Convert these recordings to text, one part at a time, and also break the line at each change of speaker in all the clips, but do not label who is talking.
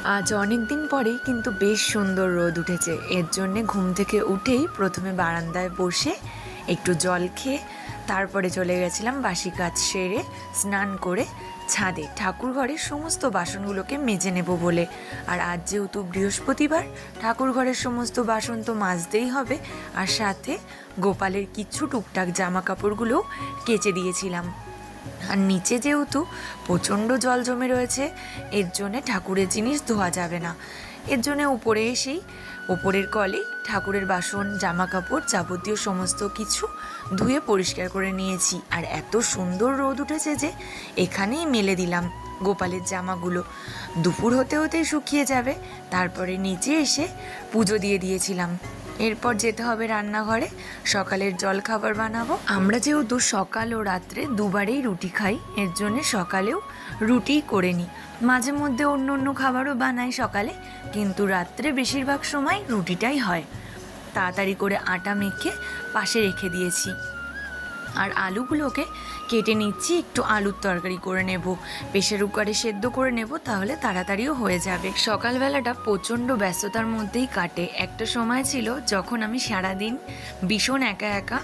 আজ অনেক দিন পরেই কিন্তু বেশ সুন্দর রোদ উঠেছে। এর জন্যে ঘুম থেকে উঠেই প্রথমে বারান্দায় বসে একটু জল খেয়ে তারপরে চলে গেছিলাম বাসি কাজ সেরে স্নান করে ছাদে ঠাকুর ঘরের সমস্ত বাসনগুলোকে মেজে নেব বলে। আর আজ যেহেতু বৃহস্পতিবার, ঠাকুর ঘরের সমস্ত বাসন তো মাজতেই হবে, আর সাথে গোপালের কিছু টুকটাক জামা কাপড়গুলোও কেচে দিয়েছিলাম। আর নিচে যেহেতু প্রচণ্ড জল জমে রয়েছে, এর জন্যে ঠাকুরের জিনিস ধোয়া যাবে না। এর জন্যে উপরে এসেই ওপরের কলে ঠাকুরের বাসন, জামা কাপড় যাবতীয় সমস্ত কিছু ধুয়ে পরিষ্কার করে নিয়েছি। আর এত সুন্দর রোদ উঠেছে যে এখানেই মেলে দিলাম গোপালের জামাগুলো। দুপুর হতে হতেই শুকিয়ে যাবে। তারপরে নিচে এসে পুজো দিয়ে দিয়েছিলাম। এরপর যেতে হবে রান্নাঘরে, সকালের জল খাবার বানাবো। আমরা যেহেতু সকাল ও রাত্রে দুবারেই রুটি খাই, এর জন্য সকালেও রুটিই করে নিই। মাঝে মধ্যে অন্য অন্য খাবারও বানাই সকালে, কিন্তু রাত্রে বেশিরভাগ সময় রুটিটাই হয়। তাড়াতাড়ি করে আটা মেখে পাশে রেখে দিয়েছি। আর আলুগুলোকে কেটে নিচ্ছি, একটু আলুর তরকারি করে নেব, প্রেসার কুকারে সেদ্ধ করে নেব, তাহলে তাড়াতাড়িও হয়ে যাবে। সকালবেলাটা প্রচণ্ড ব্যস্ততার মধ্যেই কাটে। একটা সময় ছিল যখন আমি সারাদিন ভীষণ একা একা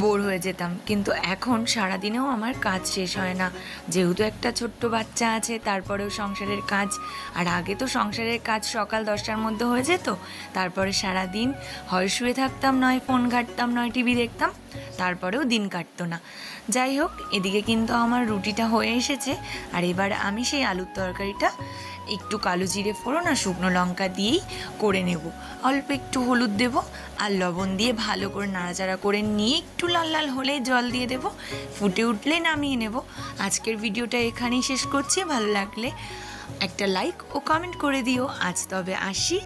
বোর হয়ে যেতাম, কিন্তু এখন সারাদিনেও আমার কাজ শেষ হয় না। যেহেতু একটা ছোট্ট বাচ্চা আছে, তারপরেও সংসারের কাজ। আর আগে তো সংসারের কাজ সকাল 10টার মধ্যে হয়ে যেত, তারপরে সারাদিন হয় শুয়ে থাকতাম, নয় ফোন ঘাঁটতাম, নয় টিভি দেখতাম, তারপরেও দিন কাটতো না। যাই হোক, এদিকে কিন্তু আমার রুটিটা হয়ে এসেছে। আর এবার আমি সেই আলুর তরকারিটা একটু কালো জিরে ফোড়ন আর শুকনো লঙ্কা দিয়েই করে নেব। অল্প একটু হলুদ দেব আর লবণ দিয়ে ভালো করে নাড়াচাড়া করে নিয়ে একটু লাল লাল হলেই জল দিয়ে দেব। ফুটে উঠলে নামিয়ে নেব। আজকের ভিডিওটা এখানেই শেষ করছি। ভালো লাগলে একটা লাইক ও কমেন্ট করে দিও। আজ তবে আসি।